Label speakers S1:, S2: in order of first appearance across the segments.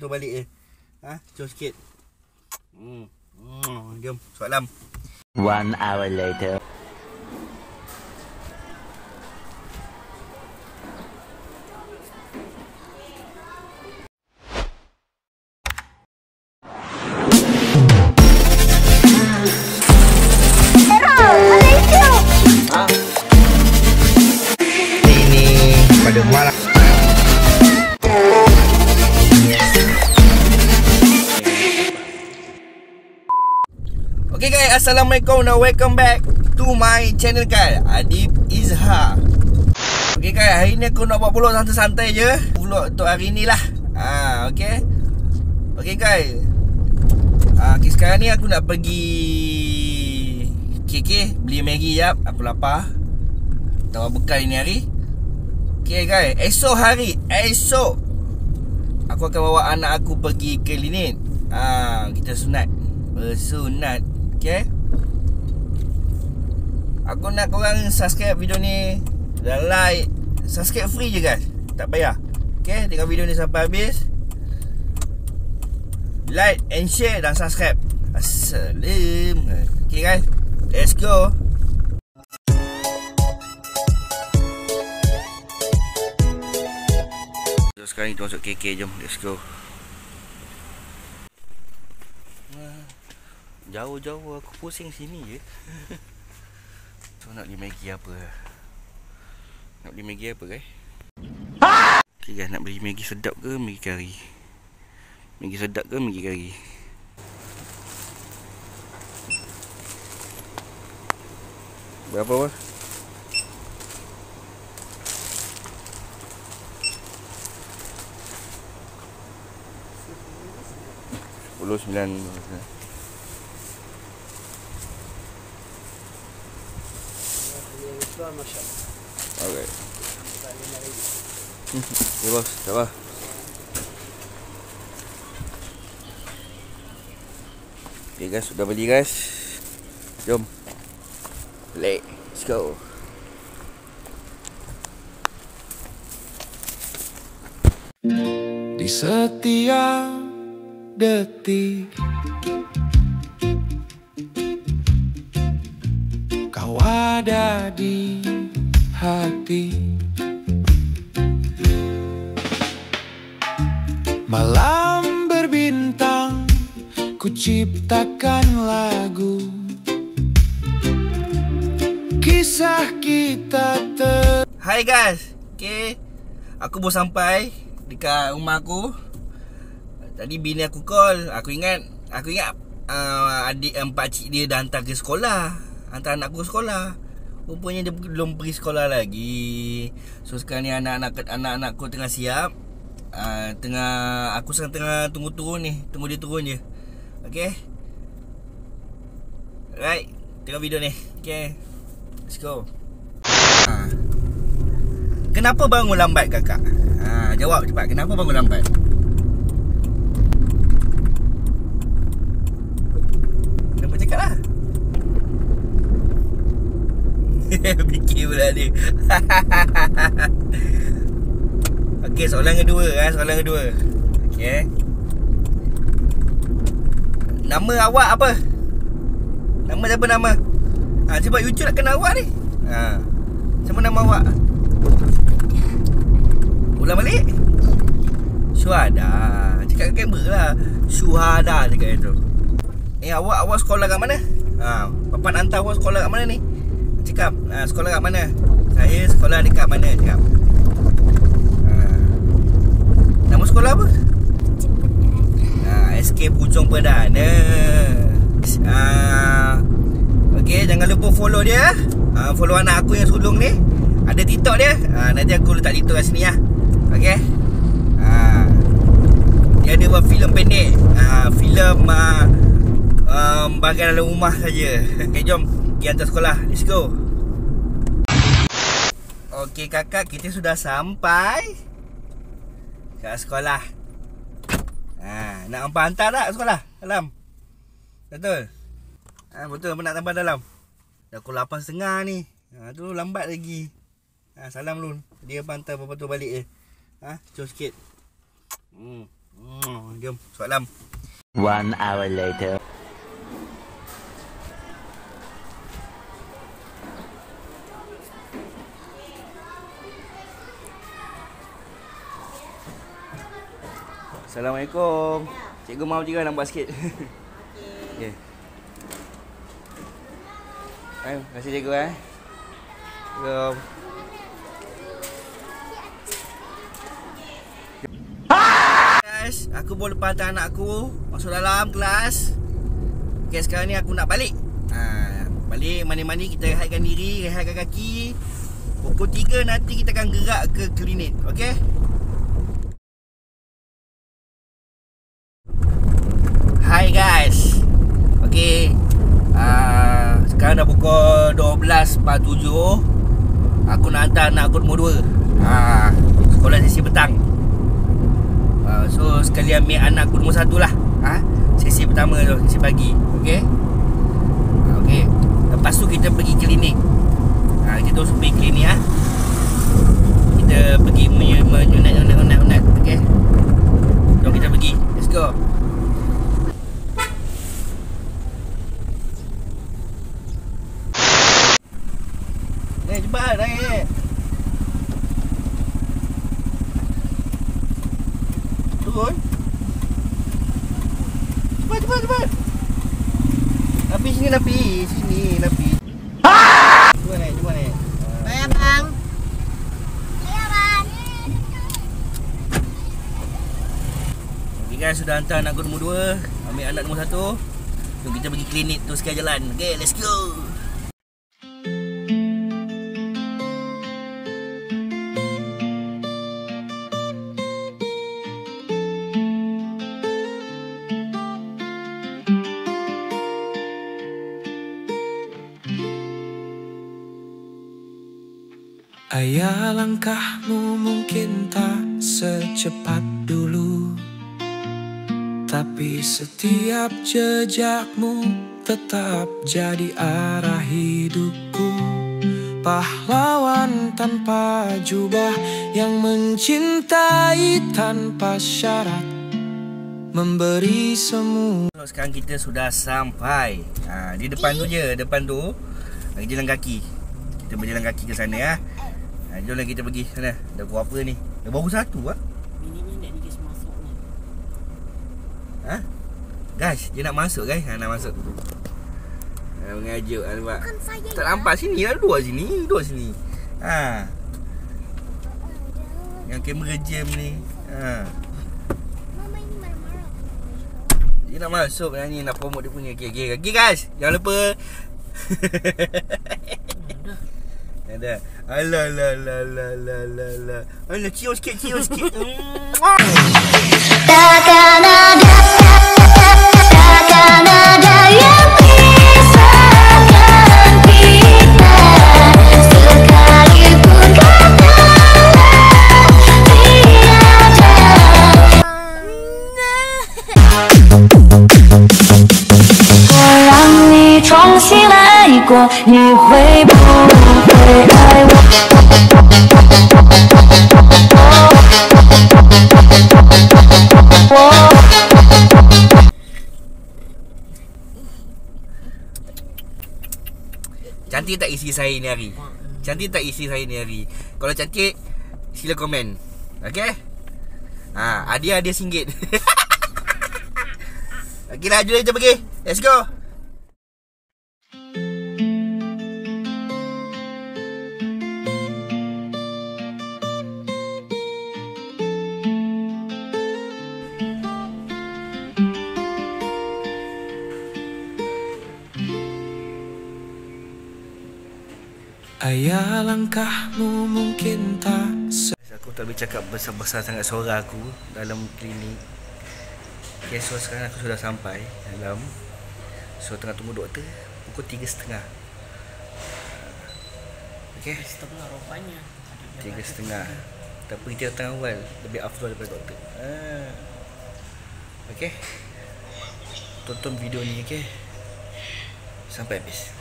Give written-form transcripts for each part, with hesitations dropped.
S1: tu balik je. Jom sikit. Jom soalam.
S2: 1 hour later.
S1: Ini pada malam. Okay guys, Assalamualaikum and welcome back to my channel guys, Adib Izhar. Okay guys, hari ni aku nak buat vlog santai-santai je. Vlog untuk hari ni lah. Okay. Okay guys, okay, sekarang ni aku nak pergi KK beli Maggi jap. Aku lapar. Tak buat bekal ni hari. Okay guys, esok aku akan bawa anak aku pergi ke klinik. Kita sunat. Bersunat. Okay. Aku nak korang subscribe video ni dan like. Subscribe free je guys, tak payah. Okay, tengok video ni sampai habis. Like and share dan subscribe. Assalam. Okay guys, let's go. So, sekarang kita masuk KK, jom let's go. Jauh-jauh aku pusing sini je. So nak beli Maggi apa? Nak beli Maggi apa guys? Okay guys, nak beli Maggi sedap ke Maggi kari? Maggi sedap ke Maggi kari? Berapa bos? $9. Alright. Ya bos, tak apa. Okay guys, sudah beli guys. Jom. Let's go.
S3: Di setiap detik kau ada di hati. Malam berbintang, ku ciptakan lagu. Kisah kita
S1: Hai guys. Okay, aku baru sampai dekat rumah aku. Tadi bini aku call. Aku ingat adik pakcik dia dah hantar ke sekolah. Hantar anak aku ke sekolah. Rupanya dia belum pergi sekolah lagi. So sekarang ni anak-anak aku tengah siap. Aku sekarang tengah tunggu turun ni. Tunggu dia turun je. Okay. Right, tengok video ni. Okay, let's go. Kenapa bangun lambat kakak? Jawab cepat. Kenapa bangun lambat? Kenapa cakap lah? Fikir pula dia. Okey, soalan kedua. Okey. Nama awak apa? Nama siapa nama? Sebab YouTube nak kenal awak ni. Siapa nama awak? Ulang balik. Syuhada. Cakap kat kamera lah. Syuhada cakap itu. Awak sekolah kat mana? Bapak nak hantar awak sekolah kat mana ni? Cakap, sekolah kat mana? Saya sekolah dekat mana? Cakap. Nama sekolah apa? SK Puchong Perdana. Okay, jangan lupa follow dia. Follow anak aku yang sulung ni. Ada TikTok dia. Nanti aku letak TikTok kat sini lah. Okay. Dia ada buat filem pendek. Filem bahagian dalam rumah saja. Okay, jom pergi hantar sekolah. Let's go. Okay kakak, kita sudah sampai kat sekolah. Nak hampa hantar tak sekolah? Dalam? Betul? Betul, nak tambah dalam? Dah pukul 8.30 ni. Tu lambat lagi. Salam Lun. Dia hantar apa tu balik je. Jom sikit. Jom, soalam.
S2: 1 hour later.
S1: Assalamualaikum. Cikgu mau juga nampak sikit. Okey. Terima kasih cikgu Jom. Guys, aku boleh lepas hantar anak aku masuk dalam kelas. Okey, sekarang ni aku nak balik. Balik mandi-mandi, kita rehatkan diri, rehatkan kaki. Pukul 3 nanti kita akan gerak ke klinik. Okey? Hai guys. Okey. Sekarang dah pukul 12.47. Aku nak hantar anak aku nombor 2. Sekolah sesi petang. So sekali ambil anak aku nombor 1 lah. Sesi pertama tu, sesi pagi. Okey. Okey. Lepas tu kita pergi klinik. Kita terus pergi klinik Kita pergi menyunat. Okey. Jom kita pergi. Let's go. Cepat naik. Turun. Cepat. Napi sini, Napi. Cuba naik.
S4: Bayar bang.
S1: Okay guys, sudah hantar anak aku nombor 2. Ambil anak nombor 1. Jom kita pergi klinik tu sekali jalan. Okay, let's go.
S3: Ayah, langkahmu mungkin tak secepat dulu, tapi setiap jejakmu tetap jadi arah hidupku. Pahlawan tanpa jubah yang mencintai tanpa syarat, memberi semua.
S1: Sekarang kita sudah sampai. Di depan tu je, depan tu jalan kaki. Kita berjalan kaki ke sana jomlah kita pergi sana. Dah pukul apa ni? Dah baru 1
S4: Bini ni nak guys masuk ni.
S1: Guys, dia nak masuk guys. Nak masuk. Mengajuk nampak. Tak nampak sini lah, dua sini. Yang kamera jam ni.
S4: Mama ini marah-marah.
S1: Dia nak masuk ni, nak promote dia punya. Okay guys, jangan lupa. Ada. Alah. Alah, cium sikit.
S5: Takkan ada yang pisahkan kita, sekalipun kata tiada. 我让你重新来过，你会不会爱我？
S1: Cantik tak isi saya ni hari? Kalau cantik, sila komen. Okay? Hadiah RM1. Okay lah, jom kita pergi. Let's go.
S3: Ayah, langkahmu mungkin tak
S1: Aku tak boleh cakap besar-besar sangat suara aku dalam klinik. Okay, so sekarang aku sudah sampai dalam. So tengah tunggu doktor. Pukul 3.30. Okay,
S4: 3.30 rupanya.
S1: 3.30. Tapi kita datang awal, lebih afdal daripada doktor. Okay, tonton video ni, okay, sampai habis.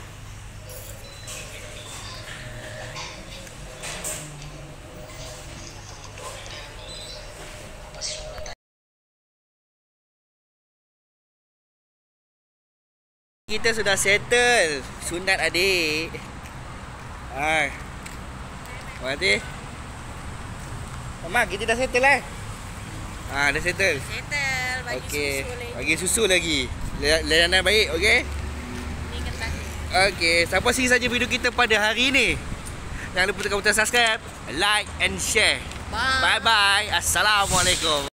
S1: Kita sudah settle sunat adik. Mati. Mama, kita dah settle lah. Dah settle.
S4: Settle. Bagi
S1: Okey.
S4: susu lagi.
S1: Bagi susu lagi. Layanan baik, okey?
S4: Ni kertas.
S1: Okey, sampai sini saja video kita pada hari ini. Jangan lupa tekan butang subscribe, like and share.
S4: Bye.
S1: Bye-bye. Assalamualaikum.